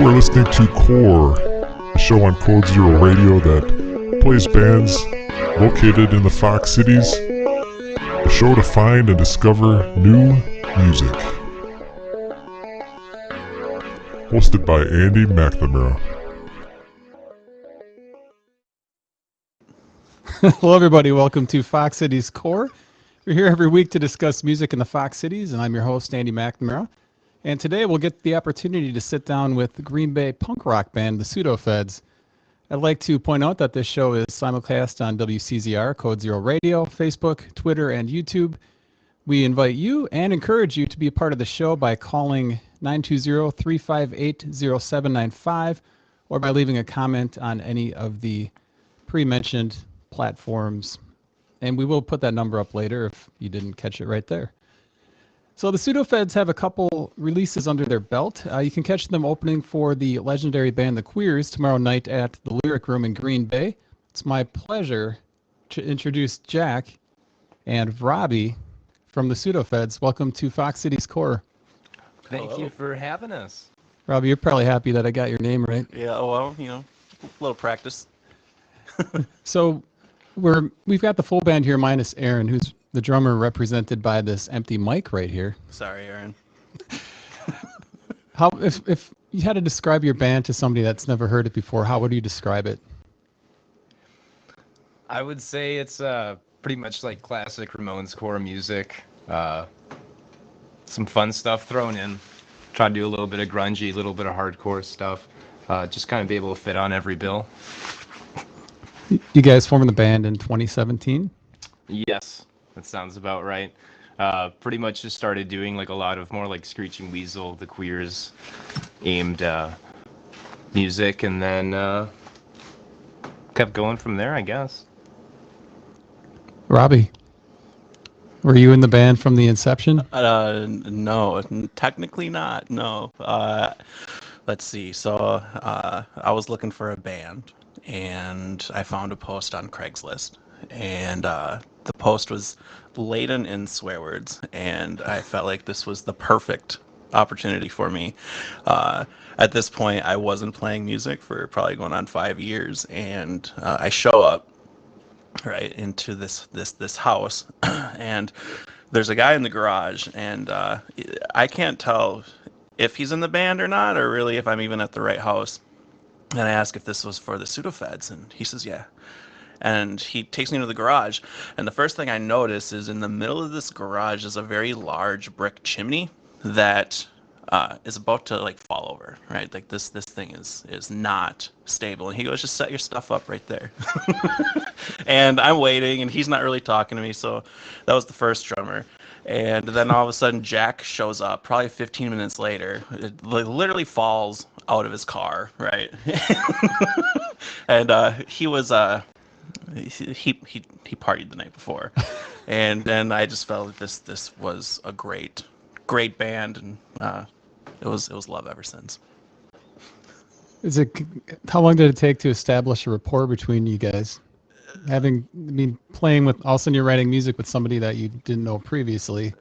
You are listening to Core, a show on Code Zero Radio that plays bands located in the Fox cities, a show to find and discover new music. Hosted by Andy McNamara. Hello everybody, welcome to Fox Cites Core. We're here every week to discuss music in the Fox cities, and I'm your host, Andy McNamara. And today we'll get the opportunity to sit down with the Green Bay punk rock band, the Pseudo Feds. I'd like to point out that this show is simulcast on WCZR, Code Zero Radio, Facebook, Twitter, and YouTube. We invite you and encourage you to be a part of the show by calling 920-358-0795 or by leaving a comment on any of the pre-mentioned platforms. And we will put that number up later if you didn't catch it right there. So the Pseudo Feds have a couple releases under their belt. You can catch them opening for the legendary band The Queers tomorrow night at the Lyric Room in Green Bay. It's my pleasure to introduce Jack and Robbie from the Pseudo Feds. Welcome to Fox Cites Core. Thank you for having us. Robbie, you're probably happy that I got your name right. Yeah, well, a little practice. So we've got the full band here minus Aaron, who's the drummer represented by this empty mic right here. Sorry, Aaron. How if you had to describe your band to somebody that's never heard it before, how would you describe it? I would say it's pretty much like classic Ramones core music. Some fun stuff thrown in. Try to do a little bit of grungy, a little bit of hardcore stuff. Just kind of be able to fit on every bill. You guys formed the band in 2017? Yes, that sounds about right. Pretty much just started doing like a lot of more like Screeching Weasel, The Queers aimed music, and then kept going from there, I guess. Robbie, were you in the band from the inception? No, technically not. No. Let's see. So I was looking for a band, and I found a post on Craigslist, and the post was laden in swear words, and I felt like this was the perfect opportunity for me. At this point, I wasn't playing music for probably going on 5 years, and I show up right into this house, and there's a guy in the garage, and I can't tell if he's in the band or not, or really if I'm even at the right house. And I ask if this was for the Pseudo Feds, and he says, yeah. And he takes me to the garage, and the first thing I notice is in the middle of this garage is a very large brick chimney that is about to like fall over, right? Like this thing is not stable. And he goes, just set your stuff up right there. And I'm waiting, and he's not really talking to me, so that was the first drummer. And then all of a sudden, Jack shows up, probably 15 minutes later. It literally falls out of his car, right? And he was he partied the night before, and then I just felt that this was a great band, and it was love ever since. How long did it take to establish a rapport between you guys? Playing with, all of a sudden you're writing music with somebody that you didn't know previously.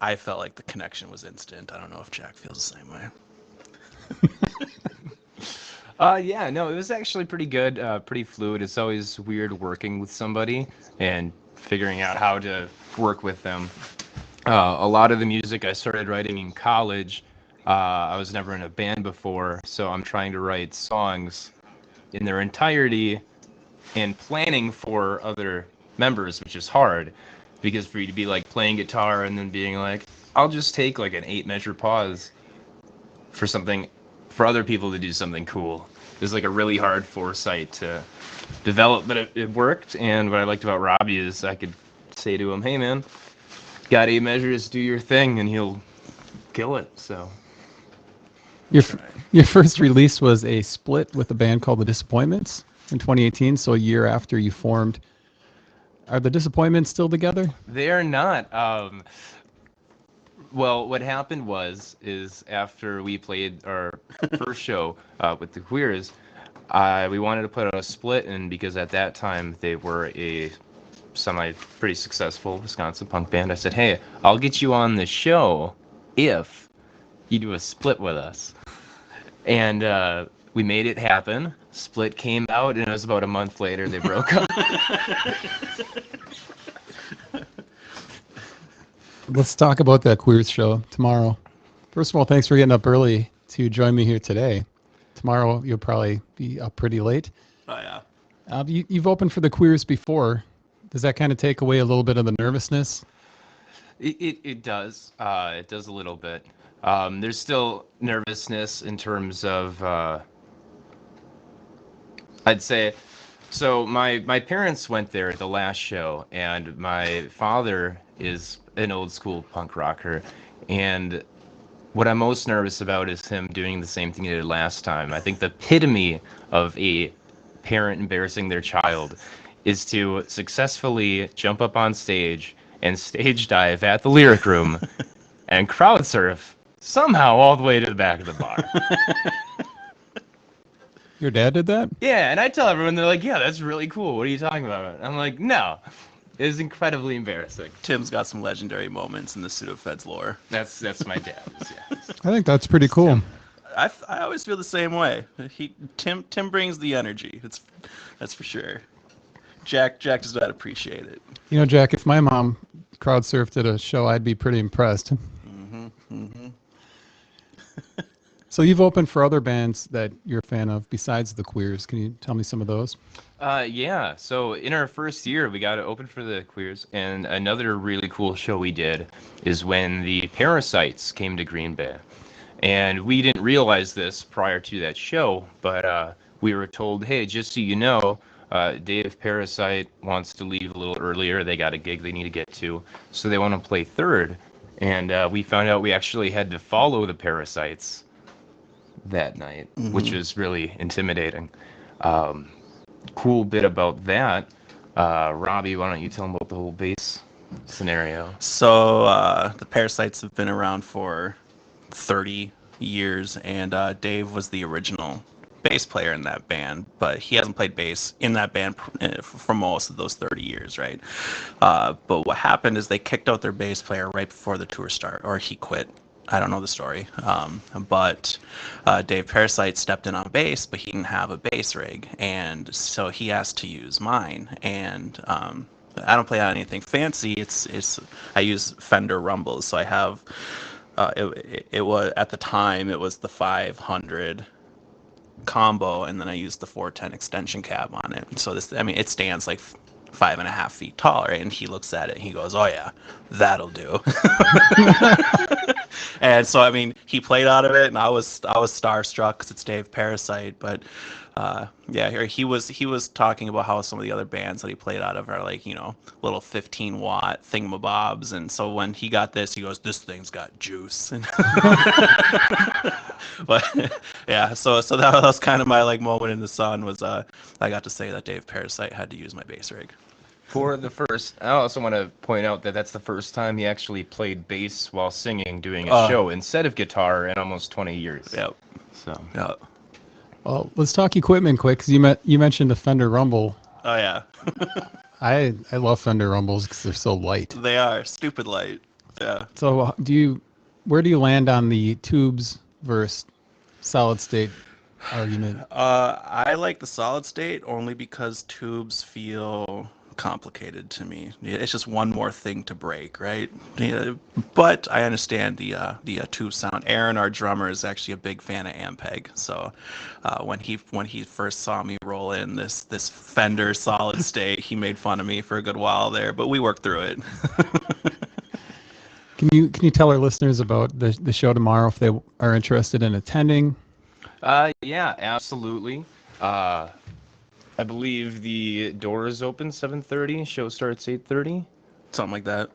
I felt like the connection was instant. I don't know if Jack feels the same way. Yeah, no, it was actually pretty good, pretty fluid. It's always weird working with somebody and figuring out how to work with them. A lot of the music I started writing in college. I was never in a band before, so I'm trying to write songs in their entirety and planning for other members, which is hard, because for you to be like playing guitar and then being like, I'll just take like an 8-measure pause for other people to do something cool. There's like a really hard foresight to develop, but it worked. And what I liked about Robbie is I could say to him, hey man, got 8 measures, do your thing, and he'll kill it. So your first release was a split with a band called The Disappointments in 2018, so a year after you formed. Are the Disappointments still together? They are not. Well, what happened is after we played our first show with the Queers, we wanted to put out a split, and because at that time they were a pretty successful Wisconsin punk band, I said, hey, I'll get you on the show if you do a split with us. And we made it happen. Split came out, and it was about a month later they broke up. Let's talk about that Queers show tomorrow. First of all, thanks for getting up early to join me here today. Tomorrow you'll probably be up pretty late. Oh yeah. You've opened for the Queers before. Does that kind of take away a little bit of the nervousness? It does. It does a little bit. There's still nervousness in terms of, I'd say, so my parents went there at the last show, and my father is an old school punk rocker, and what I'm most nervous about is him doing the same thing he did last time. I think the epitome of a parent embarrassing their child is to successfully jump up on stage and stage dive at the lyric room and crowd surf somehow all the way to the back of the bar. Your dad did that? Yeah, and I tell everyone, they're like, yeah, that's really cool. What are you talking about? I'm like, no. It is incredibly embarrassing. Tim's got some legendary moments in the Pseudo Feds lore. That's my dad's, yeah. I think that's pretty cool. I always feel the same way. Tim brings the energy. That's for sure. Jack does not appreciate it. You know, Jack, if my mom crowd surfed at a show, I'd be pretty impressed. So you've opened for other bands that you're a fan of besides the Queers. Can you tell me some of those? Yeah, so in our first year, we got to open for the Queers, and another really cool show we did is when the Parasites came to Green Bay. And we didn't realize this prior to that show, but we were told, hey, just so you know, Dave Parasite wants to leave a little earlier. They got a gig they need to get to, so they want to play third. And we found out we actually had to follow the Parasites that night, which was really intimidating. Cool bit about that. Robbie, why don't you tell them about the whole bass scenario? So the Parasites have been around for 30 years, and Dave was the original bass player in that band, but he hasn't played bass in that band for most of those 30 years, right? But what happened is they kicked out their bass player right before the tour started, or he quit. I don't know the story, but Dave Parasite stepped in on bass, but he didn't have a bass rig, and so he asked to use mine. And I don't play on anything fancy. I use Fender Rumbles, so I have. It was at the time it was the 500 combo, and then I used the 410 extension cab on it. So it stands like 5.5 feet tall, right? And he looks at it and he goes, "Oh yeah, that'll do." And so he played out of it, and I was starstruck because it's Dave Parasite. But yeah, he was talking about how some of the other bands that he played out of are like, little 15-watt thingamabobs, and so when he got this, he goes, "This thing's got juice." But yeah, so that was kind of my moment in the sun was I got to say that Dave Parasite had to use my bass rig. For the first, I also want to point out that that's the first time he actually played bass while singing, doing a show instead of guitar in almost 20 years. Yep. So. Yep. Well, let's talk equipment quick, because you mentioned the Fender Rumble. Oh yeah. I love Fender Rumbles because they're so light. They are stupid light. Yeah. So where do you land on the tubes versus solid state argument? I like the solid state only because tubes feel complicated to me. It's just one more thing to break, right? Yeah, but I understand the tube sound. Aaron, our drummer, is actually a big fan of Ampeg. So when he first saw me roll in this Fender solid state, he made fun of me for a good while there, but we worked through it. Can you tell our listeners about the show tomorrow if they are interested in attending? Yeah, absolutely. I believe the doors open 7:30. Show starts 8:30. Something like that.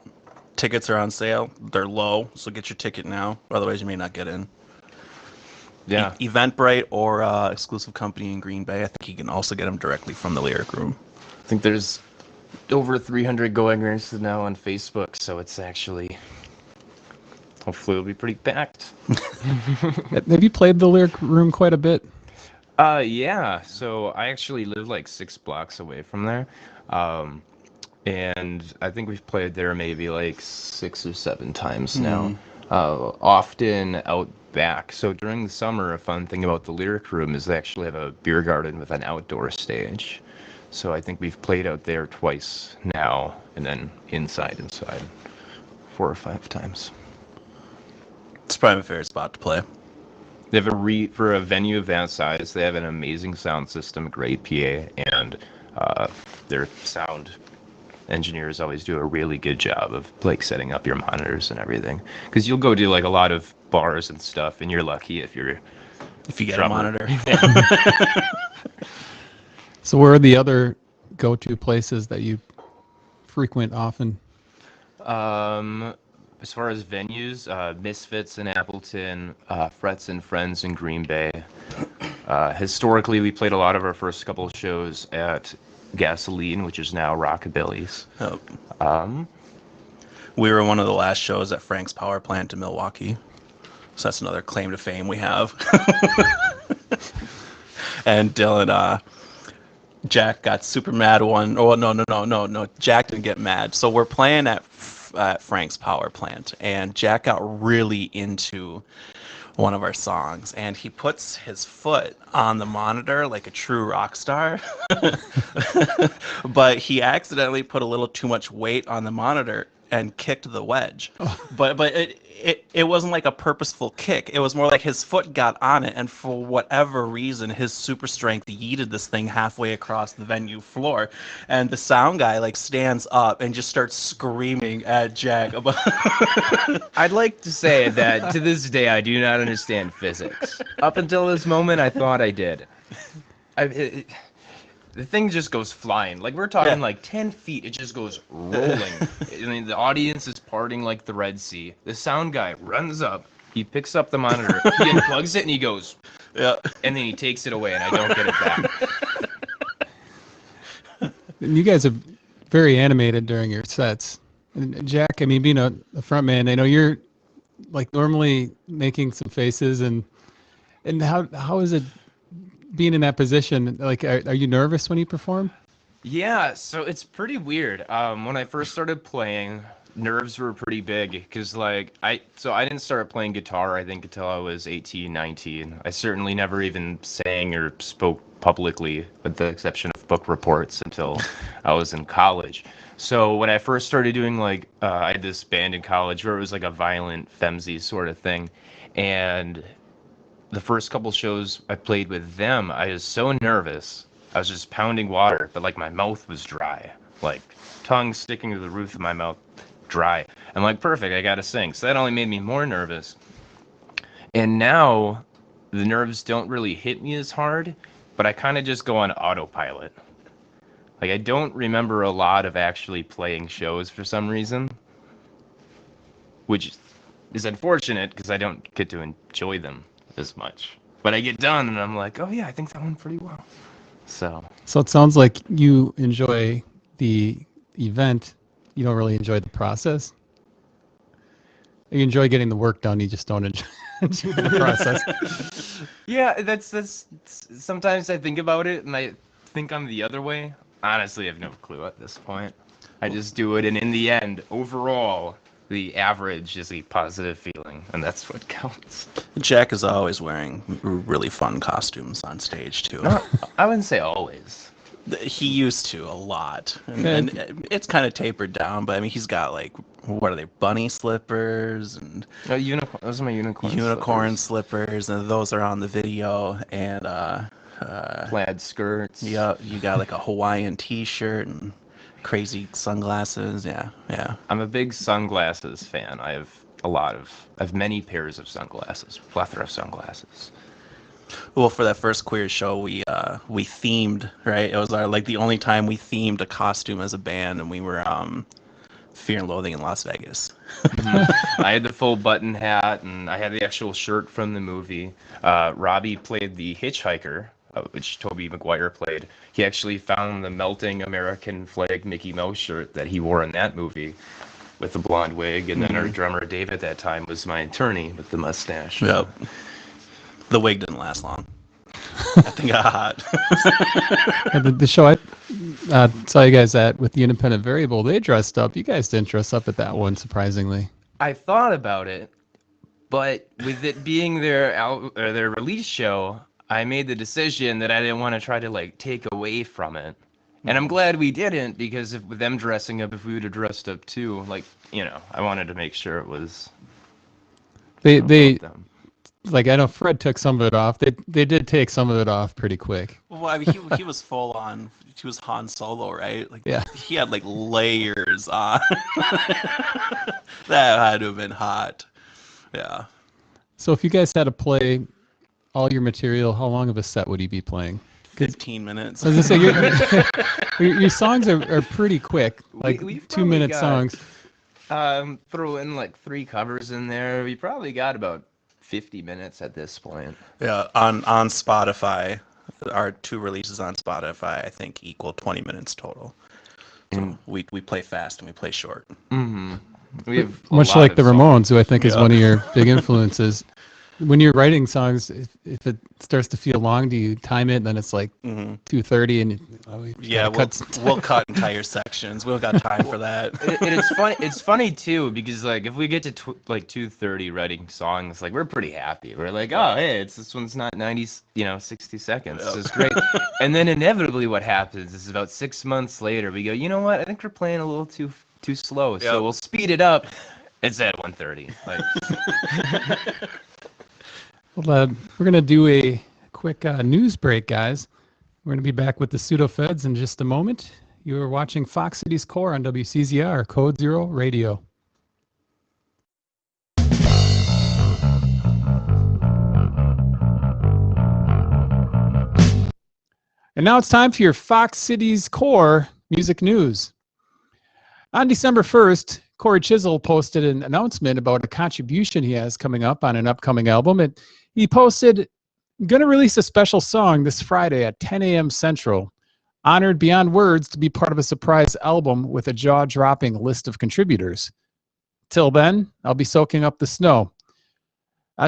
Tickets are on sale. They're low, so get your ticket now. Otherwise, you may not get in. Yeah. Eventbrite or exclusive company in Green Bay. I think you can also get them directly from the lyric room. I think there's over 300 goingers now on Facebook, so it's actually hopefully it'll be pretty packed. Have you played the lyric room quite a bit? Yeah. So I actually live like 6 blocks away from there, and I think we've played there maybe like 6 or 7 times now. Often out back. So during the summer, a fun thing about the Lyric Room is they actually have a beer garden with an outdoor stage. So I think we've played out there twice now, and then inside 4 or 5 times. It's probably my favorite spot to play. They have for a venue of that size, they have an amazing sound system, great PA, and their sound engineers always do a really good job of like setting up your monitors and everything. Because you'll go do like a lot of bars and stuff, and you're lucky if you get drummer. a monitor. So where are the other go-to places that you frequent often? As far as venues, Misfits in Appleton, Frets and Friends in Green Bay. Historically, we played a lot of our first couple of shows at Gasoline, which is now Rockabilly's. Oh. We were one of the last shows at Frank's Power Plant in Milwaukee. So that's another claim to fame we have. And Dylan, Jack got super mad no. Jack didn't get mad. So we're playing at Frank's Power Plant, and Jack got really into one of our songs, and he puts his foot on the monitor like a true rock star. But he accidentally put a little too much weight on the monitor and kicked the wedge. But it wasn't like a purposeful kick. It was more like his foot got on it, and for whatever reason, his super strength yeeted this thing halfway across the venue floor. And the sound guy like stands up and just starts screaming at Jack about. I'd like to say that to this day, I do not understand physics. Up until this moment, I thought I did. The thing just goes flying. Like, we're talking like 10 feet. It just goes rolling. I mean, the audience is parting like the Red Sea. The sound guy runs up. He picks up the monitor. He unplugs it, and he goes, Yeah. And then he takes it away, and I don't get it back. You guys are very animated during your sets. And Jack, I mean, being a front man, I know you're like normally making some faces, and how is it being in that position? Like, are you nervous when you perform? Yeah, so it's pretty weird. When I first started playing, nerves were pretty big because I didn't start playing guitar, I think, until I was 18, 19. I certainly never even sang or spoke publicly, with the exception of book reports, until I was in college. So when I first started doing I had this band in college where it was like a violent femsy sort of thing, and the first couple shows I played with them, I was so nervous. I was just pounding water, but like my mouth was dry, like tongue sticking to the roof of my mouth, dry. I'm like, perfect, I gotta sing. So that only made me more nervous. And now the nerves don't really hit me as hard, but I kind of just go on autopilot. Like, I don't remember a lot of actually playing shows for some reason, which is unfortunate because I don't get to enjoy them as much. But I get done and I'm like, oh yeah, I think that went pretty well. So it sounds like you enjoy the event. You don't really enjoy the process. You enjoy getting the work done. You just don't enjoy the process. Yeah, that's sometimes I think about it and I think I'm the other way. Honestly, I have no clue at this point. I just do it, and in the end, overall, the average is a positive feeling, and that's what counts. Jack is always wearing really fun costumes on stage too. No, I wouldn't say always. He used to a lot, and it's kind of tapered down. But I mean, he's got what are they? Bunny slippers and Unicorn. Those are my unicorn slippers, and those are on the video. And plaid skirts. Yeah, you got like a Hawaiian T-shirt and crazy sunglasses. Yeah. I'm a big sunglasses fan. I have many pairs of sunglasses, plethora of sunglasses. Well, for that first queer show, we themed, right? It was the only time we themed a costume as a band, and we were Fear and Loathing in Las Vegas. I had the full button hat, and I had the actual shirt from the movie. Robbie played the hitchhiker, which Tobey Maguire played. He actually found the melting American flag Mickey Mouse shirt that he wore in that movie with the blonde wig, and then our drummer Dave at that time was my attorney with the mustache. Yep. The wig didn't last long. That thing got hot. The show I saw you guys at with the Independent Variable, they dressed up. You guys didn't dress up at that one, surprisingly. I thought about it, But with it being their release show, I made the decision that I didn't want to try to like take away from it. And I'm glad we didn't, because if with them dressing up, if we would have dressed up too, like, I wanted to make sure it was They about them. like, I know Fred took some of it off. They did take some of it off pretty quick. Well, I mean, he was full on. He was Han Solo, right? Like, Yeah. he had like layers on. That had to have been hot. Yeah. So if you guys had to play all your material, how long of a set would you be playing? 15 minutes. I was gonna say your songs are pretty quick, like We've 2 minute probably songs. Throw in like 3 covers in there. We probably got about 50 minutes at this point. Yeah, on Spotify, our 2 releases on Spotify, I think, equal 20 minutes total. So we play fast and we play short. Mm-hmm. We have Much like the Ramones, who I think is one of your big influences. When you're writing songs, if it starts to feel long, do you time it and then it's like 2:30 and Yeah, we'll cut entire sections. We don't got time for that. It's funny. It's funny too, because like if we get to like 2:30 writing songs, like we're pretty happy. We're like, oh hey, this one's not 90, 60 seconds. This is great. And then inevitably, what happens is about 6 months later, we go, you know what? I think we're playing a little too slow, so we'll speed it up. It's at 1:30. Like. Well, we're going to do a quick news break, guys. We're going to be back with the Pseudo Feds in just a moment. You are watching Fox Cites Core on WCZR, Code Zero Radio. And now it's time for your Fox Cites Core music news. On December 1st, Corey Chisel posted an announcement about a contribution he has coming up on an upcoming album. He posted, going to release a special song this Friday at 10 a.m. Central. Honored beyond words to be part of a surprise album with a jaw-dropping list of contributors. Till then, I'll be soaking up the snow.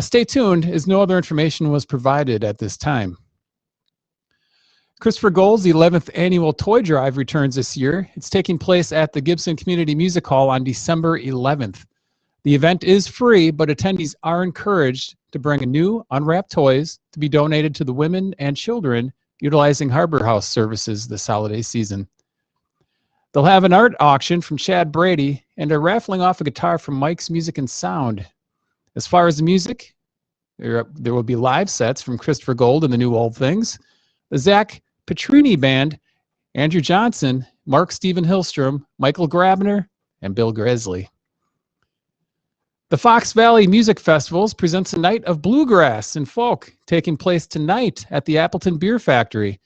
Stay tuned, as no other information was provided at this time. Christopher Gold's 11th annual toy drive returns this year. It's taking place at the Gibson Community Music Hall on December 11th. The event is free, but attendees are encouraged to bring new unwrapped toys to be donated to the women and children utilizing Harbor House services this holiday season. They'll have an art auction from Chad Brady and are raffling off a guitar from Mike's Music and Sound. As far as the music, there will be live sets from Christopher Gold and the New Old Things, the Zach Petrini Band, Andrew Johnson, Mark Steven Hillstrom, Michael Grabner, and Bill Grizzly. The Fox Valley Music Festivals presents a night of bluegrass and folk taking place tonight at the Appleton Beer Factory.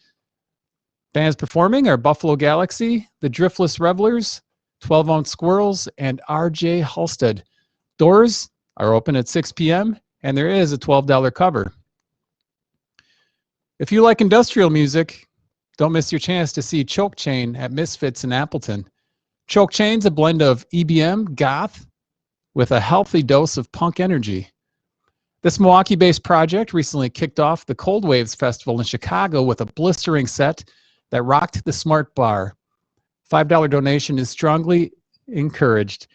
Bands performing are Buffalo Galaxy, the Driftless Revelers, 12-Ounce Squirrels, and R.J. Halstead. Doors are open at 6 p.m., and there is a $12 cover. If you like industrial music, don't miss your chance to see Choke Chain at Misfits in Appleton. Choke Chain's a blend of EBM, goth, with a healthy dose of punk energy. This Milwaukee-based project recently kicked off the Cold Waves Festival in Chicago with a blistering set that rocked the Smart Bar. $5 donation is strongly encouraged.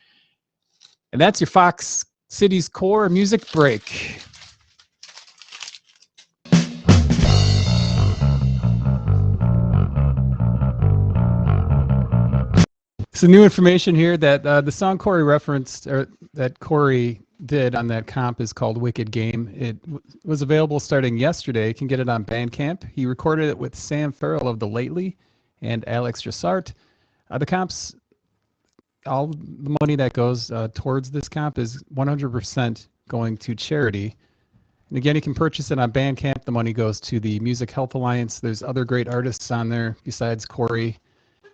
And that's your Fox Cites Core music break. Some new information here that the song Corey referenced, or that Corey did on that comp, is called Wicked Game. It was available starting yesterday. You can get it on Bandcamp. He recorded it with Sam Farrell of The Lately and Alex Dressart. The comps, all the money that goes towards this comp is 100% going to charity. And again, you can purchase it on Bandcamp. The money goes to the Music Health Alliance. There's other great artists on there besides Corey,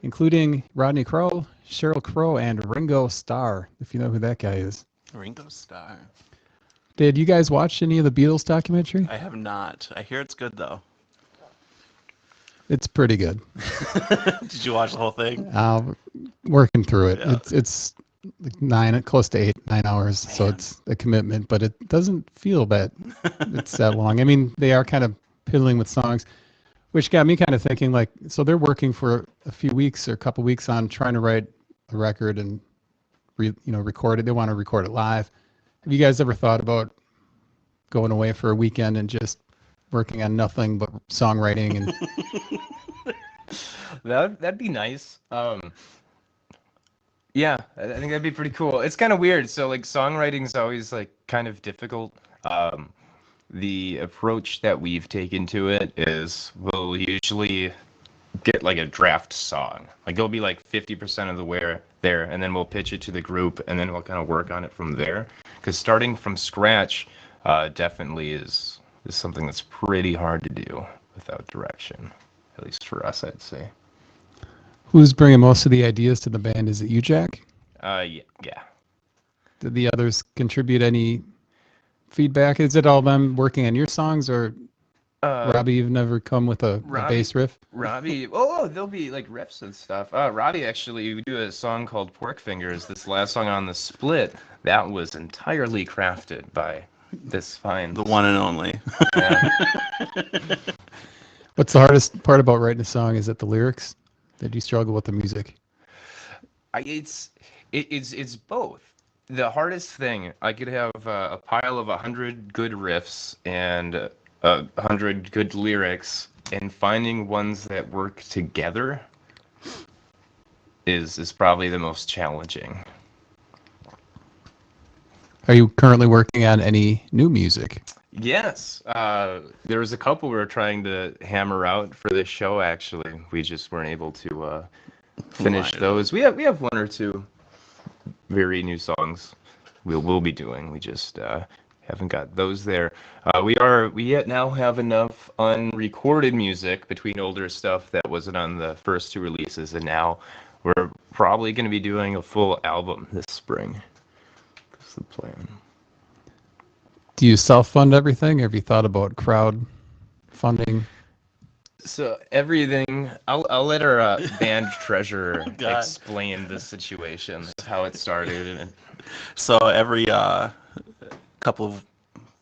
including Rodney Crowe, Sheryl Crow, and Ringo Starr, if you know who that guy is. Ringo Starr. Did you guys watch any of the Beatles documentary? I have not. I hear it's good, though. It's pretty good. Did you watch the whole thing? Working through it. Yeah. It's like close to 9 hours, man. So it's a commitment, but it doesn't feel that it's that long. I mean, they are kind of piddling with songs, which got me kind of thinking, like, so they're working for a few weeks or a couple weeks on trying to write a record and record it. They want to record it live. Have you guys ever thought about going away for a weekend and just working on nothing but songwriting and That'd be nice. Yeah, I think that'd be pretty cool. It's kind of weird. So like songwriting is always like kind of difficult. The approach that we've taken to it is we'll usually get like a draft song. Like it'll be like 50% of the way there, and then we'll pitch it to the group, and then we'll kind of work on it from there. Because starting from scratch definitely is something that's pretty hard to do without direction. At least for us, I'd say. who's bringing most of the ideas to the band? Is it you, Jack? Yeah. Did the others contribute any feedback? Is it all them working on your songs, or Robbie, you've never come with a bass riff? Robbie, oh, there'll be like riffs and stuff. Robbie, actually, we do a song called Pork Fingers. This last song on the split, that was entirely crafted by this fine. The one and only. Yeah. What's the hardest part about writing a song? Is it the lyrics? Did you struggle with the music? It's both. The hardest thing, I could have a pile of 100 good riffs and 100 good lyrics, and finding ones that work together is probably the most challenging. Are you currently working on any new music? Yes, there was a couple we were trying to hammer out for this show. Actually, we just weren't able to finish those. We have one or two very new songs we'll be doing. We just haven't got those there. We yet now have enough unrecorded music between older stuff that wasn't on the first two releases, and now we're probably going to be doing a full album this spring. That's the plan. Do you self-fund everything? Have you thought about crowd funding? So everything, I'll let our band treasurer explain the situation, how it started. And So every couple of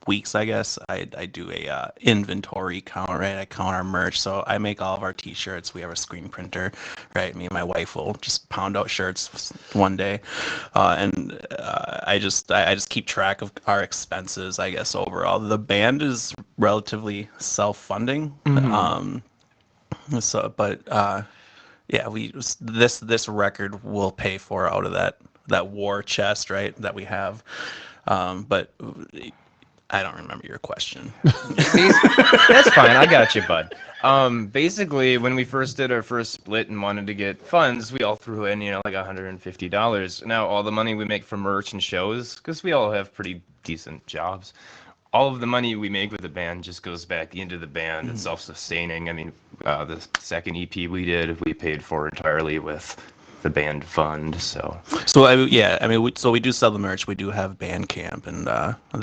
weeks, I guess, I do a inventory count, right? I count our merch. So I make all of our t-shirts. We have a screen printer, right? Me and my wife will just pound out shirts one day, and I just keep track of our expenses, I guess. Overall, the band is relatively self-funding. Yeah, this record will pay for out of that war chest, right? That we have, but I don't remember your question. That's fine. I got you, bud. Basically, when we first did our first split and wanted to get funds, we all threw in, like $150. Now, all the money we make from merch and shows, because we all have pretty decent jobs, all of the money we make with the band just goes back into the band. It's self-sustaining. I mean, the second EP we did, we paid for entirely with the band fund. So we do sell the merch. We do have Bandcamp and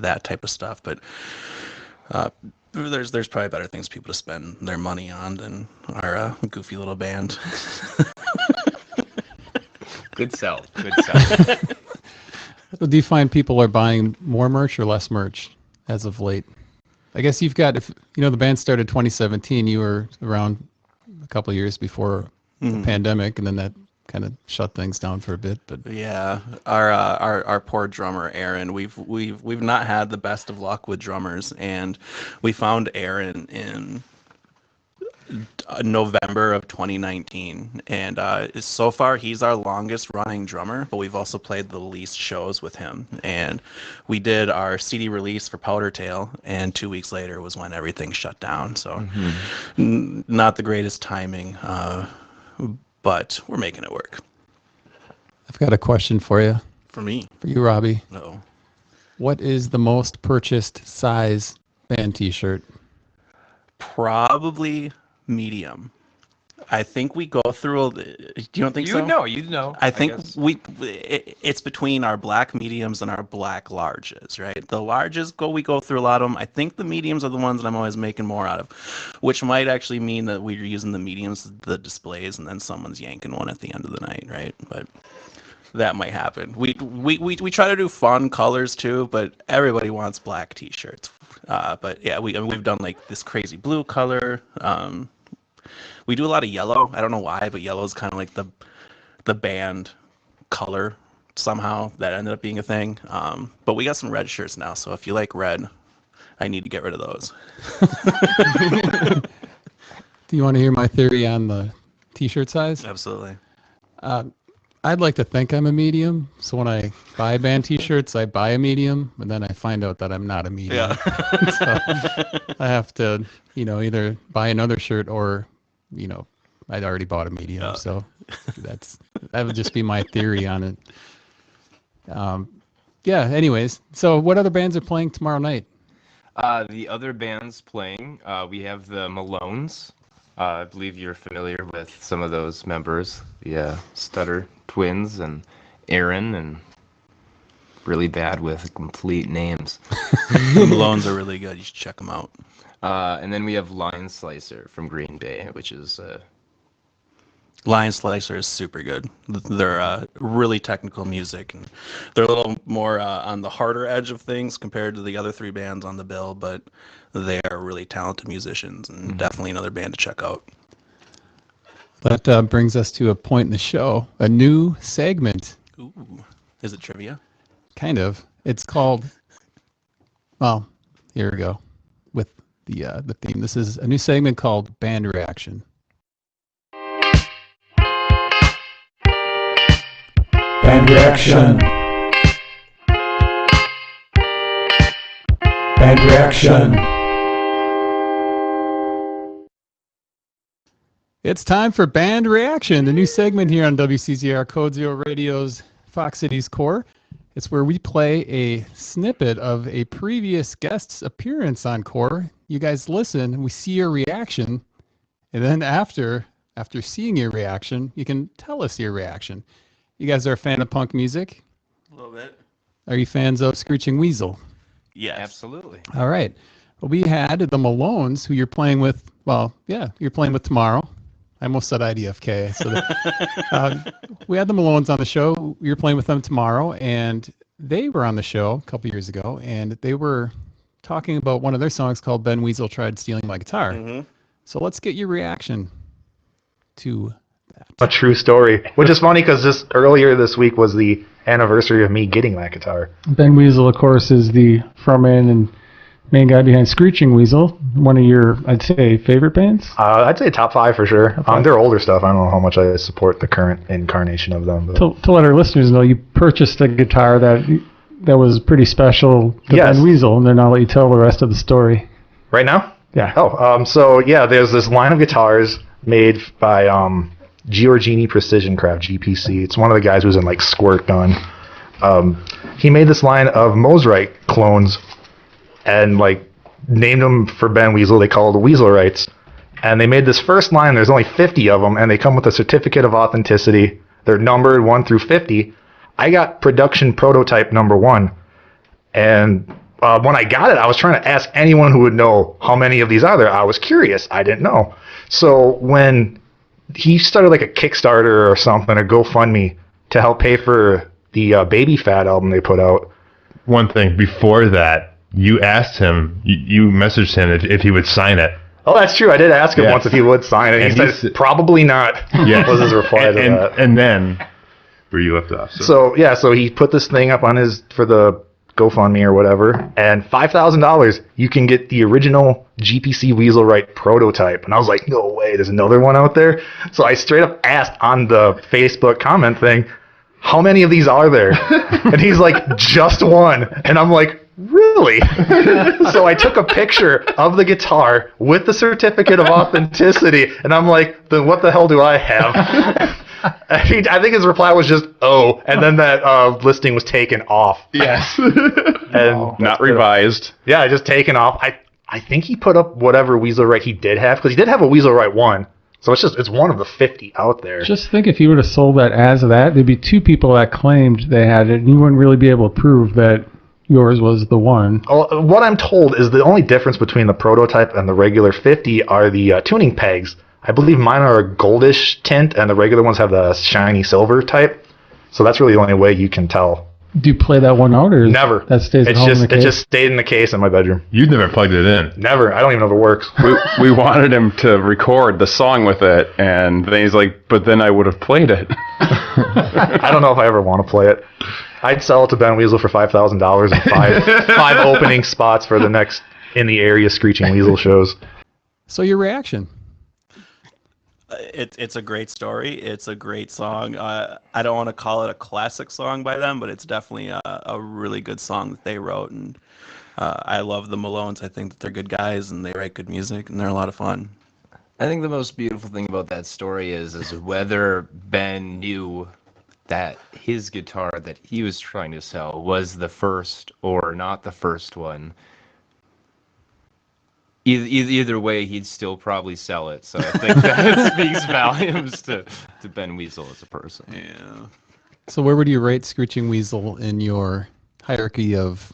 that type of stuff, but there's probably better things people to spend their money on than our goofy little band. Good sell. So do you find people are buying more merch or less merch as of late? I guess you've got, if the band started 2017, you were around a couple of years before the pandemic, and then that kind of shut things down for a bit. But yeah, our poor drummer Aaron, we've not had the best of luck with drummers, and we found Aaron in November of 2019, and so far he's our longest running drummer, but we've also played the least shows with him. And we did our CD release for Powder Tail, and 2 weeks later was when everything shut down. So not the greatest timing, but we're making it work. I've got a question for you. For me. For you, Robbie. No. What is the most purchased size band t-shirt? Probably medium. I think we go through. Do you don't think so? You'd know. I think it's between our black mediums and our black larges, right? The larges we go through a lot of them. I think the mediums are the ones that I'm always making more out of, which might actually mean that we're using the mediums, the displays, and then someone's yanking one at the end of the night, right? But that might happen. We try to do fun colors too, but everybody wants black t-shirts. But yeah, we've done like this crazy blue color. We do a lot of yellow. I don't know why, but yellow is kind of like the band color somehow. That ended up being a thing. But we got some red shirts now, so if you like red, I need to get rid of those. Do you want to hear my theory on the t-shirt size? Absolutely. I'd like to think I'm a medium, so when I buy band t-shirts, I buy a medium, and then I find out that I'm not a medium. Yeah. So I have to, either buy another shirt or, I'd already bought a medium. Yeah. So that would just be my theory on it. Yeah. Anyways, so what other bands are playing tomorrow night? The other bands playing, we have the Malones. I believe you're familiar with some of those members. The Stutter Twins and Aaron, and really bad with complete names. The Malones are really good. You should check them out. And then we have Lion Slicer from Green Bay, which is... Lion Slicer is super good. They're really technical music, and they're a little more on the harder edge of things compared to the other three bands on the bill, but they are really talented musicians and definitely another band to check out. That brings us to a point in the show, a new segment. Ooh, is it trivia? Kind of. It's called, well, here we go with the theme. This is a new segment called Band Reaction. Band reaction. Band reaction. It's time for Band Reaction, the new segment here on WCZR Code Zero Radio's Fox Cites Core. It's where we play a snippet of a previous guest's appearance on Core. You guys listen, we see your reaction, and then after seeing your reaction, you can tell us your reaction. You guys are a fan of punk music? A little bit. Are you fans of Screeching Weasel? Yes. Absolutely. All right. Well, we had the Malones, who you're playing with. Well, yeah, you're playing with tomorrow. I almost said IDFK. So we had the Malones on the show. You're playing with them tomorrow, and they were on the show a couple years ago, and they were talking about one of their songs called "Ben Weasel Tried Stealing My Guitar." Mm-hmm. So let's get your reaction to that. A true story, which is funny because earlier this week was the anniversary of me getting that guitar. Ben Weasel, of course, is the frontman and main guy behind Screeching Weasel, one of your, I'd say, favorite bands? I'd say top 5 for sure. Their older stuff, I don't know how much I support the current incarnation of them. But. To let our listeners know, you purchased a guitar that was pretty special to Ben Weasel, and then I'll let you tell the rest of the story. Right now? Yeah. So there's this line of guitars made by Giorgini Precision Craft, GPC. It's one of the guys who's in like Squirt Gun. He made this line of Mosrite clones and like named them for Ben Weasel. They call it the Weaselrites. And they made this first line. There's only 50 of them, and they come with a certificate of authenticity. They're numbered 1 through 50. I got production prototype number 1. And when I got it, I was trying to ask anyone who would know how many of these are there. I was curious. I didn't know. So when he started like a Kickstarter or something, a GoFundMe, to help pay for the Baby Fat album they put out. One thing before that, you asked him, you messaged him if he would sign it. Oh, that's true. I did ask him once if he would sign it. And he said, probably not. Yeah. Was his reply to that. And then, where you left off. So he put this thing up on for the GoFundMe or whatever, and $5,000, you can get the original GPC Weaselrite prototype. And I was like, no way, there's another one out there? So I straight up asked on the Facebook comment thing, how many of these are there? And he's like, just one. And I'm like, really? So I took a picture of the guitar with the certificate of authenticity, and I'm like, then what the hell do I have? I think his reply was just, oh, and then that listing was taken off. Yes. And not revised. Yeah, just taken off. I think he put up whatever Weaselrite he did have, because he did have a Weaselrite 1. So it's one of the 50 out there. Just think if you would have sold that as that, there'd be 2 people that claimed they had it, and you wouldn't really be able to prove that yours was the one. Well, what I'm told is the only difference between the prototype and the regular 50 are the tuning pegs. I believe mine are a goldish tint, and the regular ones have the shiny silver type. So that's really the only way you can tell. Do you play that one out, or never? That stays at home in the case? It just stayed in the case in my bedroom. You've never plugged it in. Never. I don't even know if it works. We wanted him to record the song with it, and then he's like, but then I would have played it. I don't know if I ever want to play it. I'd sell it to Ben Weasel for $5,000 and five opening spots for the next in the area Screeching Weasel shows. So your reaction? It's a great story. It's a great song. I don't want to call it a classic song by them, but it's definitely a really good song that they wrote. And I love the Malones. I think that they're good guys and they write good music and they're a lot of fun. I think the most beautiful thing about that story is whether Ben knew that his guitar that he was trying to sell was the first or not the first one. Either way, he'd still probably sell it. So I think that speaks volumes to Ben Weasel as a person. Yeah. So where would you rate Screeching Weasel in your hierarchy of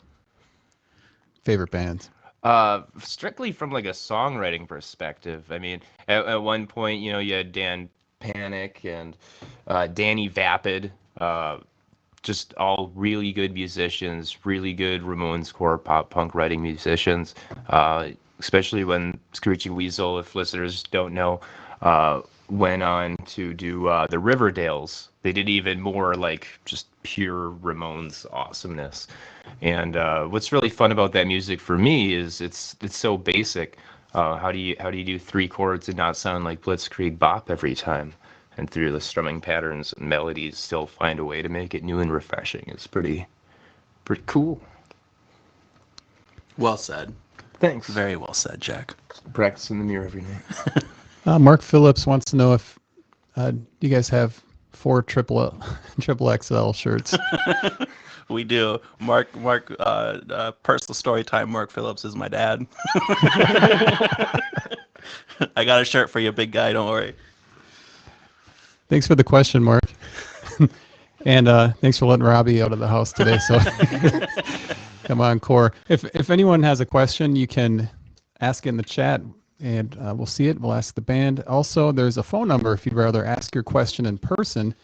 favorite bands? Strictly from like a songwriting perspective. I mean, at one point, you had Dan Panic and Danny Vapid, just all really good musicians, really good Ramones core pop punk writing musicians. Especially when Screeching Weasel, if listeners don't know, went on to do the Riverdales. They did even more like just pure Ramones awesomeness. And what's really fun about that music for me is it's so basic. How do you do 3 chords and not sound like Blitzkrieg Bop every time? And through the strumming patterns and melodies, still find a way to make it new and refreshing. It's pretty cool. Well said. Thanks. Very well said, Jack. Practice in the mirror every night. Mark Phillips wants to know if you guys have 4 triple XL shirts. We do. Mark, personal story time. Mark Phillips is my dad. I got a shirt for you, big guy. Don't worry. Thanks for the question, Mark. And thanks for letting Robbie out of the house today. So come on, Core. If anyone has a question, you can ask it in the chat, and we'll see it. We'll ask the band. Also, there's a phone number if you'd rather ask your question in person.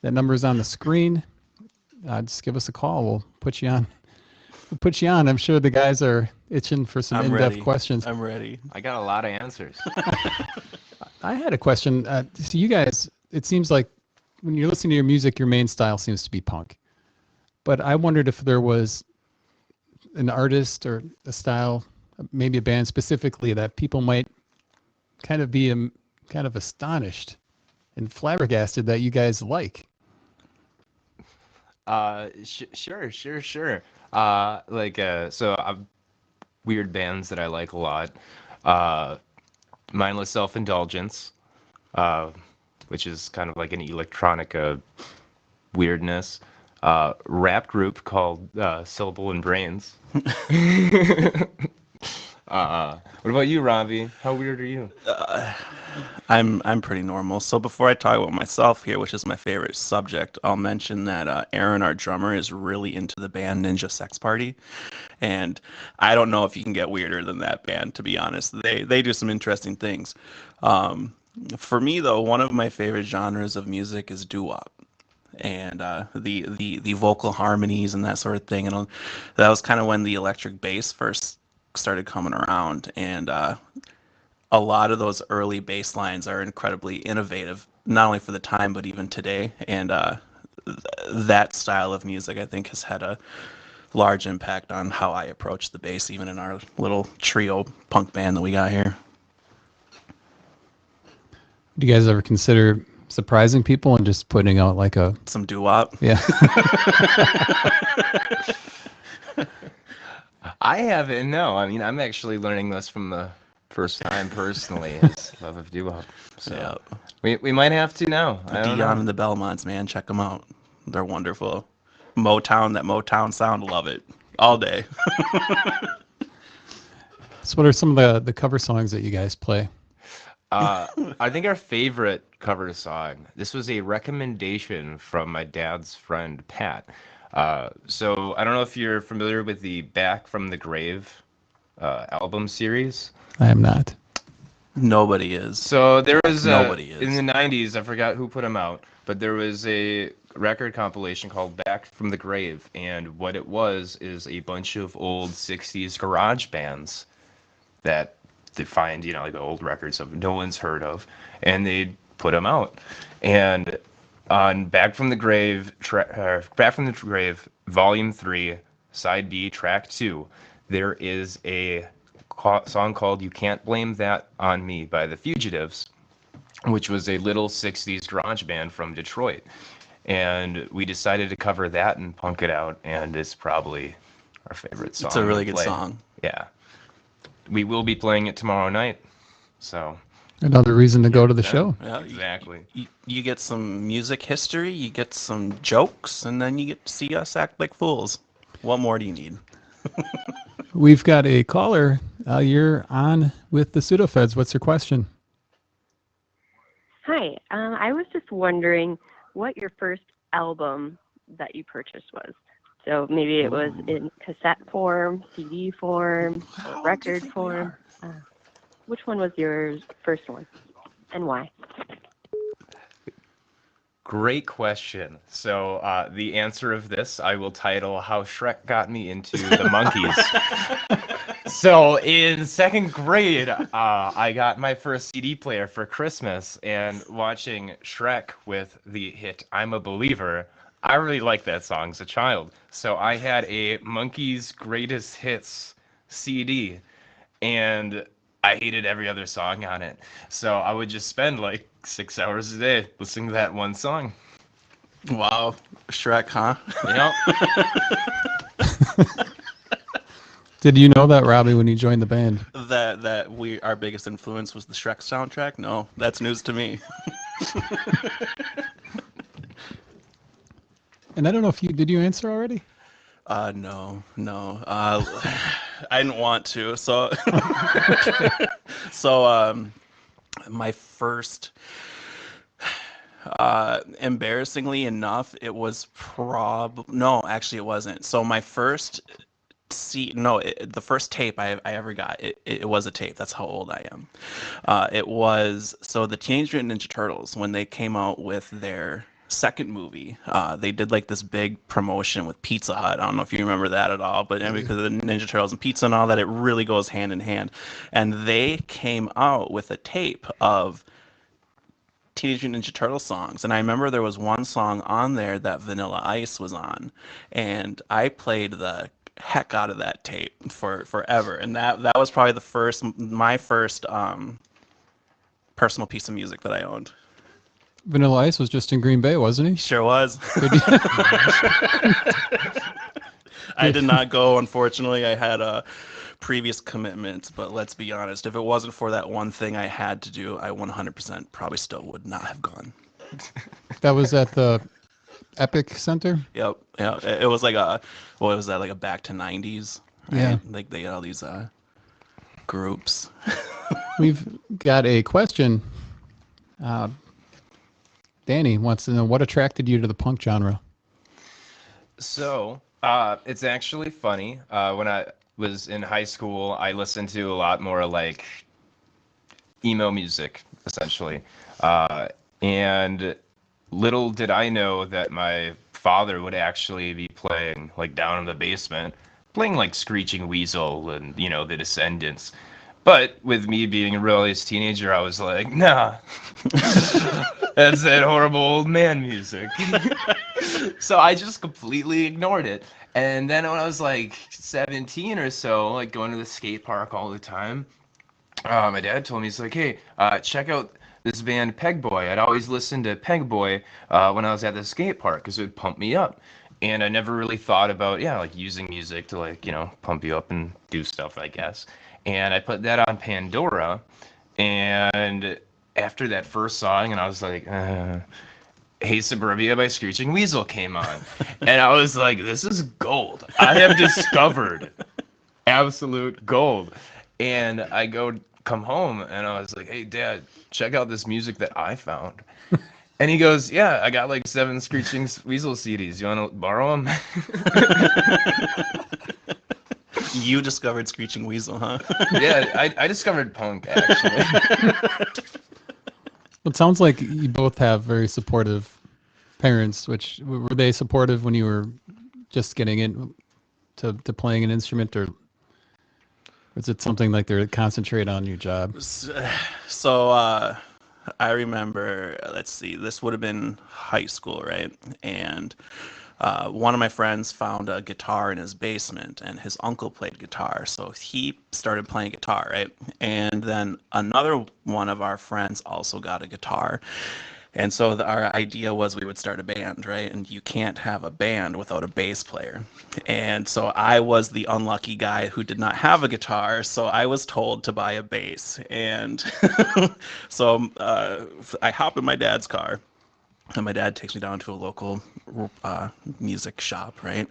That number is on the screen. Just give us a call. We'll put you on. I'm sure the guys are itching for some in-depth questions. I'm ready. I got a lot of answers. I had a question. So you guys, it seems like when you're listening to your music, your main style seems to be punk. But I wondered if there was an artist or a style, maybe a band specifically, that people might kind of be kind of astonished and flabbergasted that you guys like. Sure. Weird bands that I like a lot. Mindless Self-Indulgence, which is kind of like an electronica weirdness. Rap group called Syllable and Brains. What about you, Robbie? How weird are you? I'm pretty normal. So before I talk about myself here, which is my favorite subject, I'll mention that Aaron, our drummer, is really into the band Ninja Sex Party, and I don't know if you can get weirder than that band, to be honest. They do some interesting things. For me, though, one of my favorite genres of music is doo-wop. And the vocal harmonies and that sort of thing, and that was kind of when the electric bass first started coming around, and a lot of those early bass lines are incredibly innovative, not only for the time but even today. And that style of music, I think, has had a large impact on how I approach the bass, even in our little trio punk band that we got here. Do you guys ever consider surprising people and just putting out like some doo-wop? Yeah. I haven't. No, I mean, I'm actually learning this from the first time personally. His love of doo-wop. So we might have to now. Dion and the Belmonts, man, check them out. They're wonderful. Motown, that Motown sound, love it all day. So what are some of the cover songs that you guys play? I think our favorite cover song, this was a recommendation from my dad's friend, Pat. So I don't know if you're familiar with the Back from the Grave album series. I am not. Nobody is. So there was Nobody is. In the 90s, I forgot who put them out, but there was a record compilation called Back from the Grave, and what it was is a bunch of old 60s garage bands that they find, like the old records of no one's heard of, and they put them out. And on Back from the Grave, Volume 3, Side B, Track 2, there is a song called "You Can't Blame That on Me" by the Fugitives, which was a little 60s garage band from Detroit. And we decided to cover that and punk it out, and it's probably our favorite song. It's a really to good play. song. Yeah. We will be playing it tomorrow night. So Another reason to go to the show. Yeah, exactly. You get some music history, you get some jokes, and then you get to see us act like fools. What more do you need? We've got a caller. You're on with the Pseudo Feds. What's your question? Hi, I was just wondering what your first album that you purchased was. So maybe it was in cassette form, CD form, or record form. Which one was your first one, and why? Great question. So the answer of this I will title "How Shrek Got Me Into the Monkeys." So in second grade, I got my first CD player for Christmas, and watching Shrek with the hit "I'm a Believer," I really liked that song as a child. So I had a Monkeys Greatest Hits CD, and I hated every other song on it. So I would just spend like 6 hours a day listening to that one song. Wow, Shrek, huh? Yep. Did you know that, Robbie, when you joined the band? That our biggest influence was the Shrek soundtrack? No, that's news to me. And I don't know if did you answer already? No. I didn't want to. So, my first, embarrassingly enough, it was no, actually it wasn't. So my first the first tape I ever got, it was a tape. That's how old I am. It was, so the Teenage Mutant Ninja Turtles, when they came out with their second movie, they did like this big promotion with Pizza Hut. I don't know if you remember that at all, but because of the Ninja Turtles and pizza and all that, it really goes hand in hand. And they came out with a tape of Teenage Mutant Ninja Turtle songs, and I remember there was one song on there that Vanilla Ice was on, and I played the heck out of that tape for forever, and that was probably my first personal piece of music that I owned. Vanilla Ice was just in Green Bay, wasn't he? Sure was. I did not go, unfortunately. I had previous commitments, but let's be honest, if it wasn't for that one thing I had to do, I 100% probably still would not have gone. That was at the Epic Center? Yep. Yeah. It was like what was that, like a back to 90s? Right? Yeah. Like they had all these groups. We've got a question. Danny wants to know, what attracted you to the punk genre? So it's actually funny. When I was in high school, I listened to a lot more like emo music, essentially. And little did I know that my father would actually be playing, like down in the basement, playing like Screeching Weasel and, the Descendants. But with me being a rebellious teenager, I was like, nah, that's that horrible old man music. So I just completely ignored it. And then when I was like 17 or so, like going to the skate park all the time, my dad told me, he's like, hey, check out this band Peg Boy. I'd always listen to Peg Boy when I was at the skate park because it would pump me up. And I never really thought about, like using music to like, pump you up and do stuff, I guess. And I put that on Pandora. And after that first song, and I was like, Hey Suburbia by Screeching Weasel came on. And I was like, this is gold. I have discovered absolute gold. And I come home and I was like, hey Dad, check out this music that I found. And he goes, yeah, I got like 7 Screeching Weasel CDs. You want to borrow them? You discovered Screeching Weasel, huh? Yeah, I discovered punk, actually. It sounds like you both have very supportive parents. Which were they supportive when you were just getting into playing an instrument, or is it something like they're concentrate on your job? So I remember, let's see, this would have been high school, right? And one of my friends found a guitar in his basement, and his uncle played guitar, so he started playing guitar, right? And then another one of our friends also got a guitar. And so our idea was we would start a band, right? And you can't have a band without a bass player. And so I was the unlucky guy who did not have a guitar, so I was told to buy a bass. And so I hop in my dad's car, and my dad takes me down to a local music shop, right?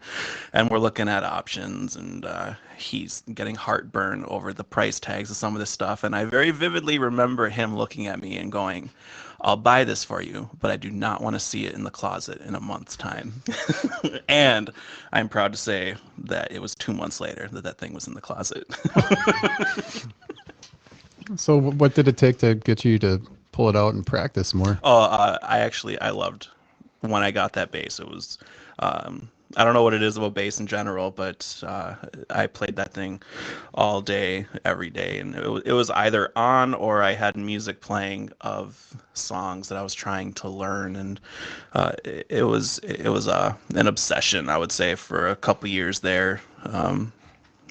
And we're looking at options, and he's getting heartburn over the price tags of some of this stuff. And I very vividly remember him looking at me and going, I'll buy this for you, but I do not want to see it in the closet in a month's time. And I'm proud to say that it was 2 months later that that thing was in the closet. So what did it take to get you to pull it out and practice more? Oh, I loved when I got that bass. It was, I don't know what it is about bass in general, but I played that thing all day, every day, and it was either on or I had music playing of songs that I was trying to learn, and it was an obsession, I would say, for a couple years there, and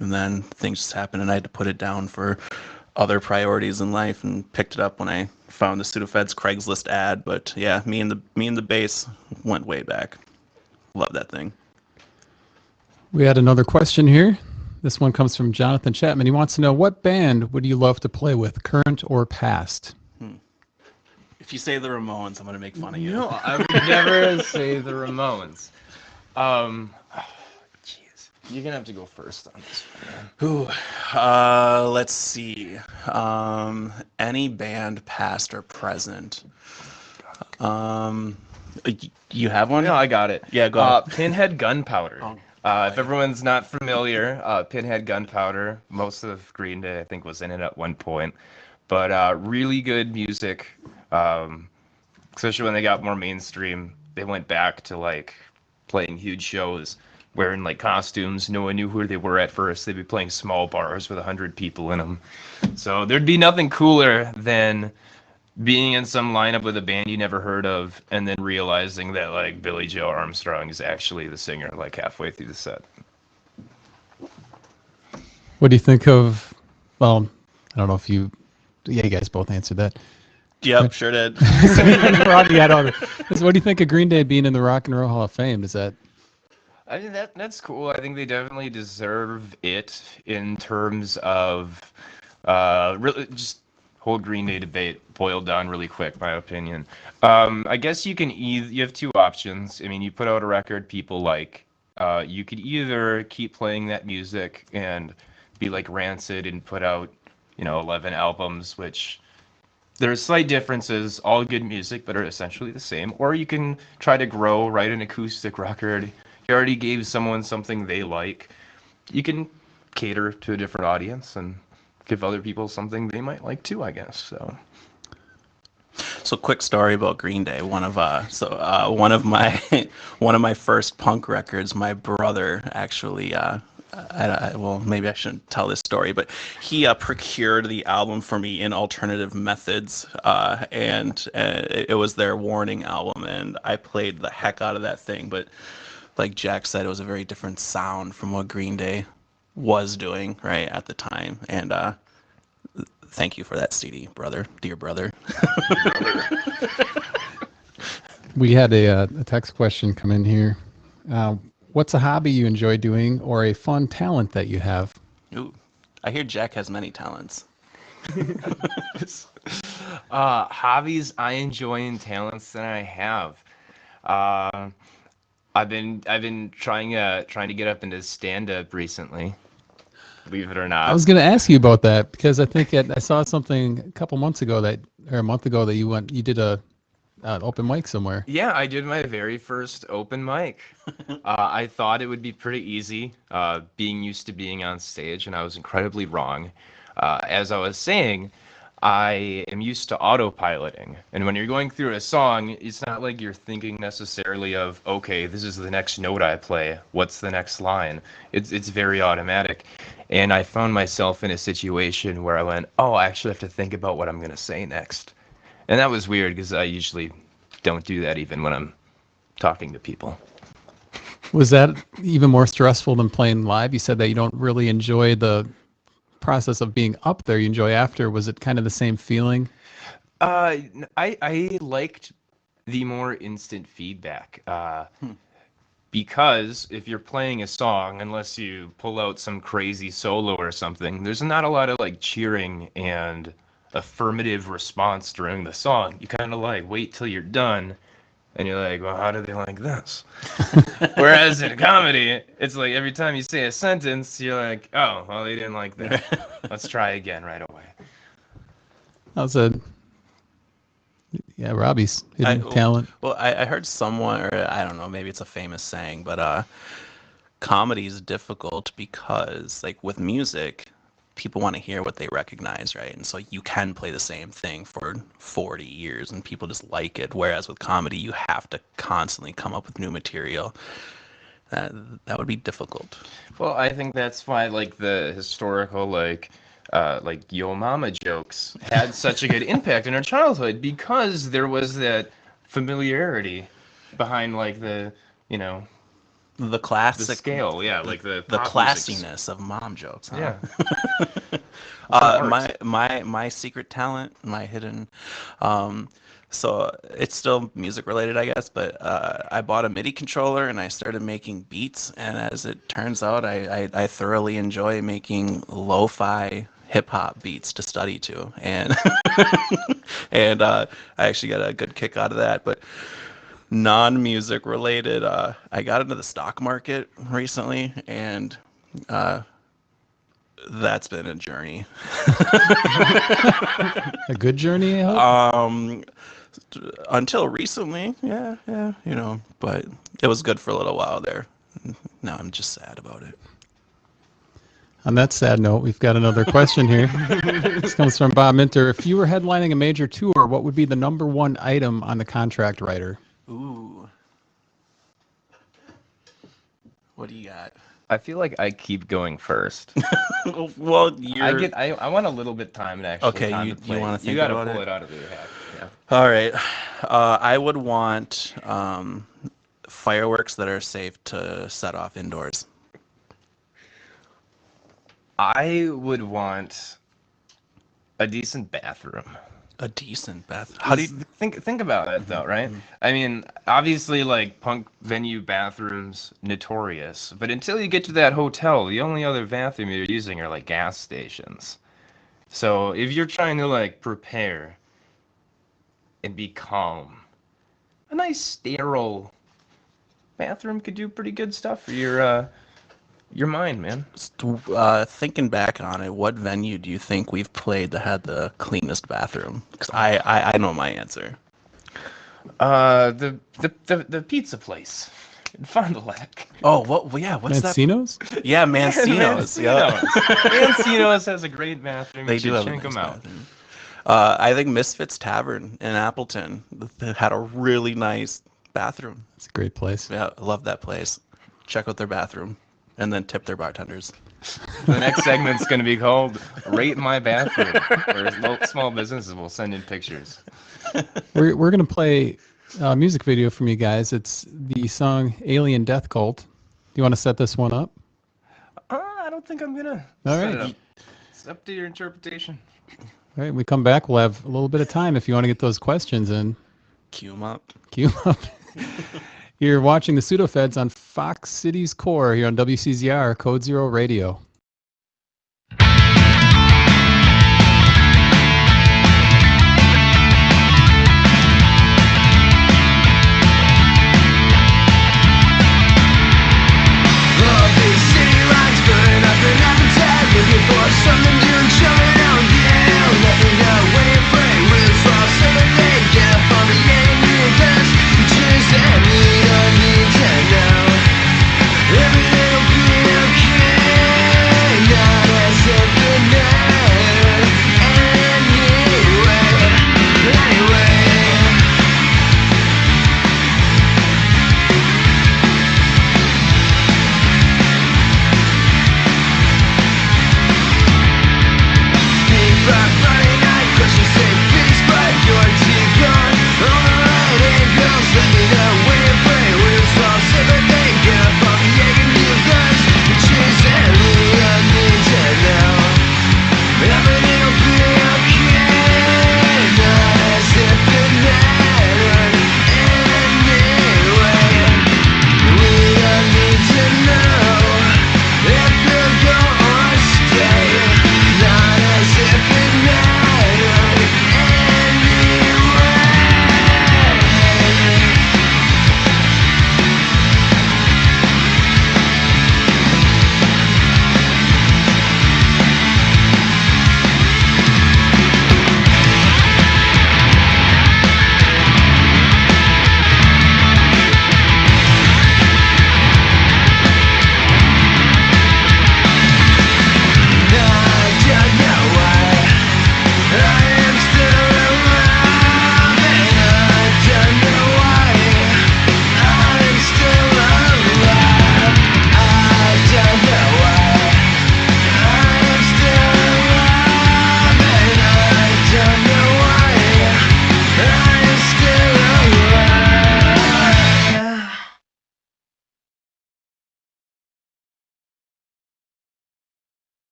then things just happened, and I had to put it down for other priorities in life, and picked it up when I found the Pseudo Feds Craigslist ad. But yeah, me and the bass went way back. Love that thing. We had another question here. This one comes from Jonathan Chapman. He wants to know, what band would you love to play with, current or past? If you say the Ramones, I'm going to make fun of you. No, I would never say the Ramones. Jeez. You're going to have to go first on this one, man. Let's see. Any band, past or present. You have one? No, I got it. Yeah, go ahead. Pinhead Gunpowder. Oh. If everyone's not familiar, Pinhead Gunpowder, most of Green Day, I think, was in it at one point. But really good music, especially when they got more mainstream. They went back to, like, playing huge shows, wearing, like, costumes. No one knew who they were at first. They'd be playing small bars with 100 people in them. So there'd be nothing cooler than being in some lineup with a band you never heard of, and then realizing that, like, Billy Joe Armstrong is actually the singer, like, halfway through the set. What do you think of, well, I don't know if you guys both answered that. Yep, sure did. What do you think of Green Day being in the Rock and Roll Hall of Fame? Is that? I mean, that's cool. I think they definitely deserve it in terms of really just whole Green Day debate boiled down really quick, my opinion. I guess you have two options. I mean, you put out a record people like. You could either keep playing that music and be like Rancid and put out, 11 albums, which there's slight differences, all good music, but are essentially the same. Or you can try to grow, write an acoustic record. You already gave someone something they like. You can cater to a different audience and give other people something they might like too, I guess. So quick story about Green Day. One of my first punk records, my brother actually well, maybe I shouldn't tell this story, but he procured the album for me in alternative methods, and it was their Warning album, and I played the heck out of that thing. But like Jack said, it was a very different sound from what Green Day was doing right at the time, and thank you for that CD, dear brother. We had a text question come in here. What's a hobby you enjoy doing, or a fun talent that you have? Ooh, I hear Jack has many talents. Hobbies I enjoy and talents that I have. I've been trying to get up into stand-up recently. Believe it or not. I was going to ask you about that because I think I saw something a couple months ago or a month ago that you did an open mic somewhere. Yeah, I did my very first open mic. I thought it would be pretty easy, being used to being on stage, and I was incredibly wrong. As I was saying, I am used to autopiloting, and when you're going through a song, it's not like you're thinking necessarily of, okay, this is the next note I play, what's the next line? It's very automatic, and I found myself in a situation where I went, oh, I actually have to think about what I'm going to say next. And that was weird because I usually don't do that even when I'm talking to people. Was that even more stressful than playing live? You said that you don't really enjoy the process of being up there. You enjoy after. Was it kind of the same feeling? I liked the more instant feedback. Because if you're playing a song, unless you pull out some crazy solo or something, there's not a lot of like cheering and affirmative response during the song. You kind of like wait till you're done and you're like, well, how do they like this? Whereas in comedy, it's like every time you say a sentence, you're like, oh, well, they didn't like that. Let's try again right away. Yeah, Robbie's hidden talent. Well, I heard someone, or I don't know, maybe it's a famous saying, but comedy is difficult because, like, with music, people want to hear what they recognize, right? And so you can play the same thing for 40 years and people just like it. Whereas with comedy, you have to constantly come up with new material. That would be difficult. Well, I think that's why, like, the historical, like Yo Mama jokes had such a good impact in our childhood, because there was that familiarity behind, like, the classic, the scale, yeah, like the classiness of mom jokes. Huh? Yeah. My secret talent, my hidden, so it's still music related, I guess, but I bought a MIDI controller and I started making beats, and as it turns out, I thoroughly enjoy making lo-fi hip hop beats to study to, and and I actually got a good kick out of that. But non-music related, I got into the stock market recently, and that's been a journey. A good journey, I hope? Until recently, yeah, but it was good for a little while there. Now I'm just sad about it. On that sad note, we've got another question here. This comes from Bob Minter. If you were headlining a major tour, what would be the number one item on the contract writer? Ooh. What do you got? I feel like I keep going first. Well, I want a little bit time to actually contemplate. You want to think you gotta about pull it? it out of your hat. Yeah. All right. I would want fireworks that are safe to set off indoors. I would want a decent bathroom. A decent bathroom. How do you think about it though, right? I mean, obviously, like, punk venue bathrooms notorious, but until you get to that hotel, the only other bathroom you're using are like gas stations. So if you're trying to like prepare and be calm, a nice sterile bathroom could do pretty good stuff for your mind, man. thinking back on it, what venue do you think we've played that had the cleanest bathroom? Because I know my answer. The pizza place in Fond du Lac. Oh, what? Yeah, what's Mancino's? that? Yeah, Mancino's. Yeah, Mancino's has a great bathroom. They do have a check nice them out. bathroom. I think Misfits Tavern in Appleton had a really nice bathroom. It's a great place. Yeah, I love that place. Check out their bathroom, and then tip their bartenders. The next segment's going to be called "Rate My Bathroom," where small businesses will send in pictures. We're going to play a music video from you guys. It's the song "Alien Death Cult." Do you want to set this one up? I don't think I'm gonna. All set it right. up. It's up to your interpretation. All right, we come back. We'll have a little bit of time if you want to get those questions in. Cue them up. Cue 'em up. You're watching the Pseudo Feds on Fox Cites Core here on WCZR Code Zero Radio. Everything'll be okay.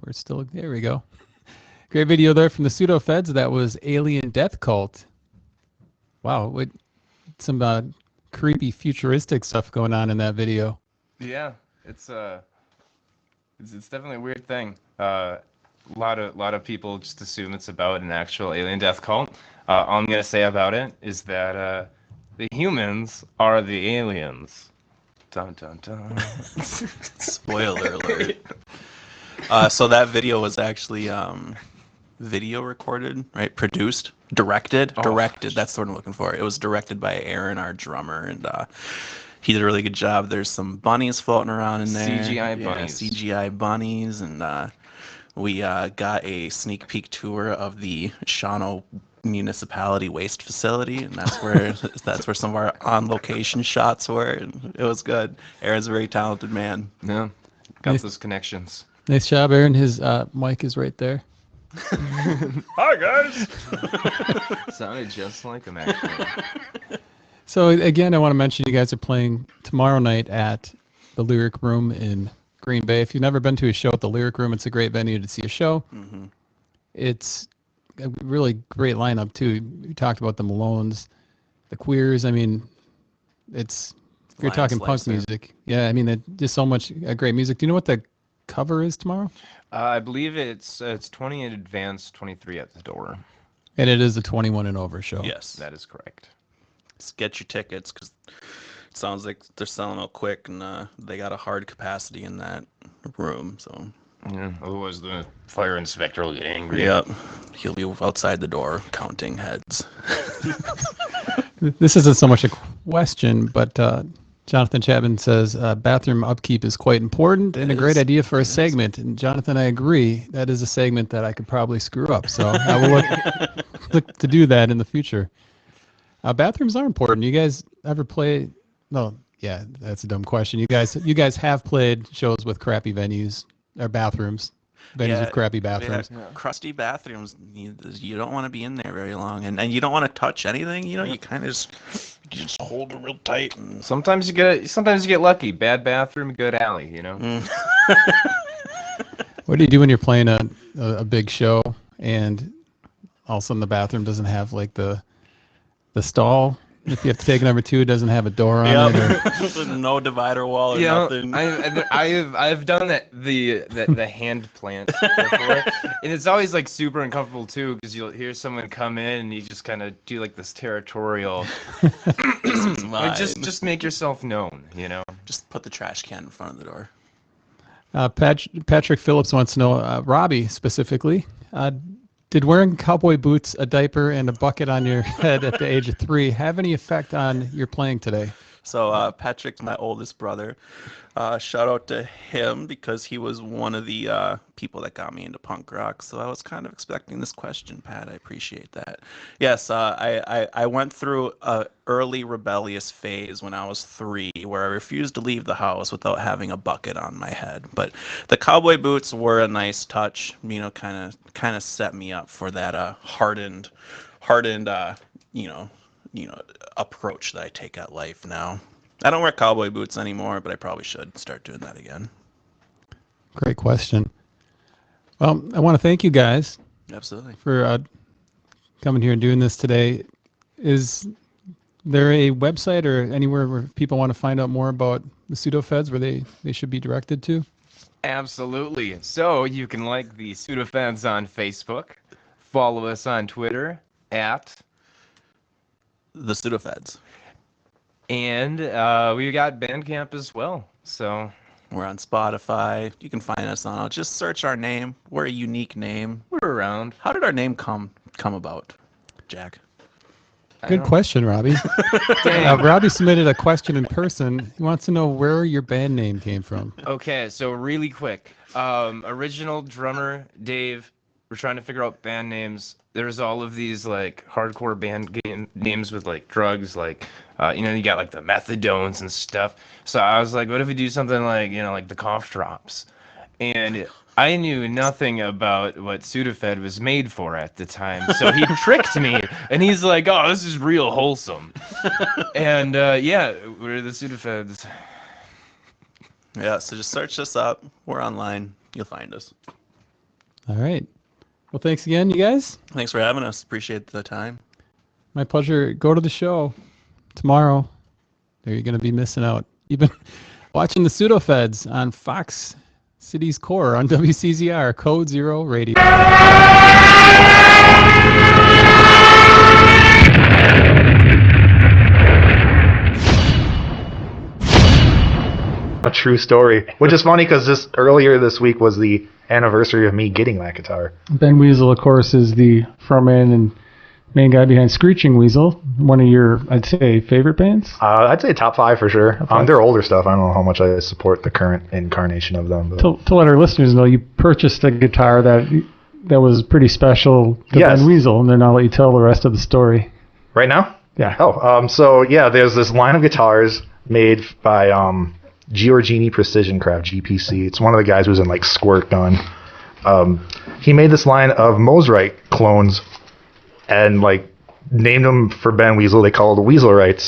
we're still there. We go. Great video there from the Pseudo Feds. That was Alien Death Cult. Wow, what some creepy futuristic stuff going on in that video. Yeah, it's definitely a weird thing. A lot of people just assume it's about an actual alien death cult. All I'm gonna say about it is that the humans are the aliens. Dun dun dun. Spoiler alert. So that video was actually video recorded, right? Produced, directed. That's the word I'm looking for. It was directed by Aaron, our drummer, and he did a really good job. There's some bunnies floating around in there. CGI bunnies, and we got a sneak peek tour of the Shawano Municipality Waste Facility, and that's where some of our on location shots were, and it was good. Aaron's a very talented man. Yeah, got those connections. Nice job, Aaron. His mic is right there. Hi guys. Sounded just like him actually. So again, I want to mention you guys are playing tomorrow night at the Lyric Room in Green Bay. If you've never been to a show at the Lyric Room, it's a great venue to see a show. Mm-hmm. It's a really great lineup too. We talked about the Malones, the Queers. I mean, if you're talking punk music, yeah. I mean, just so much great music. Do you know what the cover is tomorrow? I believe it's 20 in advance, 23 at the door. And it is a 21 and over show. Yes, that is correct. Just get your tickets because it sounds like they're selling out quick, and they got a hard capacity in that room. So yeah, otherwise the fire inspector will get angry. Yep, he'll be outside the door counting heads. This isn't so much a question, but Jonathan Chapman says bathroom upkeep is quite important and a great idea for a segment. And Jonathan, I agree. That is a segment that I could probably screw up. So I will look to do that in the future. Bathrooms are important. You guys ever play? No, yeah, that's a dumb question. You guys have played shows with crappy venues or bathrooms. Venues with crappy bathrooms. Yeah. Crusty bathrooms. You don't want to be in there very long, and you don't want to touch anything. You know, you kind of just hold it real tight. And sometimes you get lucky. Bad bathroom, good alley. You know. What do you do when you're playing a big show and all of a sudden the bathroom doesn't have like the stall? If you have to take number 2, it doesn't have a door on it. Or... no divider wall or nothing. I've done the hand plant before, and it's always like super uncomfortable too because you'll hear someone come in and you just kind of do like this territorial. Like just make yourself known, you know. Just put the trash can in front of the door. Patrick Phillips wants to know, Robbie specifically. Did wearing cowboy boots, a diaper, and a bucket on your head at the age of 3 have any effect on your playing today? So Patrick's my oldest brother. Shout out to him because he was one of the people that got me into punk rock. So I was kind of expecting this question, Pat. I appreciate that. Yes, I went through an early rebellious phase when I was 3 where I refused to leave the house without having a bucket on my head. But the cowboy boots were a nice touch, you know, kind of set me up for that hardened approach that I take at life now. I don't wear cowboy boots anymore, but I probably should start doing that again. Great question. Well, I want to thank you guys. Absolutely. For coming here and doing this today. Is there a website or anywhere where people want to find out more about the Pseudo Feds where they should be directed to? Absolutely. So you can like the Pseudo Feds on Facebook, follow us on Twitter at the Pseudo Feds. And we got Bandcamp as well. So we're on Spotify. You can find us on. Just search our name. We're a unique name. We're around. How did our name come about, Jack? Good question, Robbie. Robbie submitted a question in person. He wants to know where your band name came from. Okay, so really quick. Original drummer Dave. We're trying to figure out band names. There's all of these like hardcore band names with like drugs, like you got like the methadones and stuff. So I was like, what if we do something like like the cough drops? And I knew nothing about what Sudafed was made for at the time, so he tricked me, and he's like, "Oh, this is real wholesome," and we're the Sudafeds. Yeah, so just search us up. We're online. You'll find us. All right. Well, thanks again, you guys. Thanks for having us. Appreciate the time. My pleasure. Go to the show tomorrow. You're going to be missing out. You've been watching the Pseudo Feds on Fox Cites Core on WCZR, Code Zero Radio. A true story, which is funny because just earlier this week was the anniversary of me getting that guitar. Ben Weasel, of course, is the frontman and main guy behind Screeching Weasel, one of your, I'd say, favorite bands? I'd say top 5 for sure. Their older stuff, I don't know how much I support the current incarnation of them. But. To let our listeners know, you purchased a guitar that was pretty special to Ben Weasel, and then I'll let you tell the rest of the story. Right now? Yeah. There's this line of guitars made by Giorgini Precision Craft, GPC. It's one of the guys who's in like Squirt Gun. He made this line of Mosrite clones and like named them for Ben Weasel. They called Weaselrites.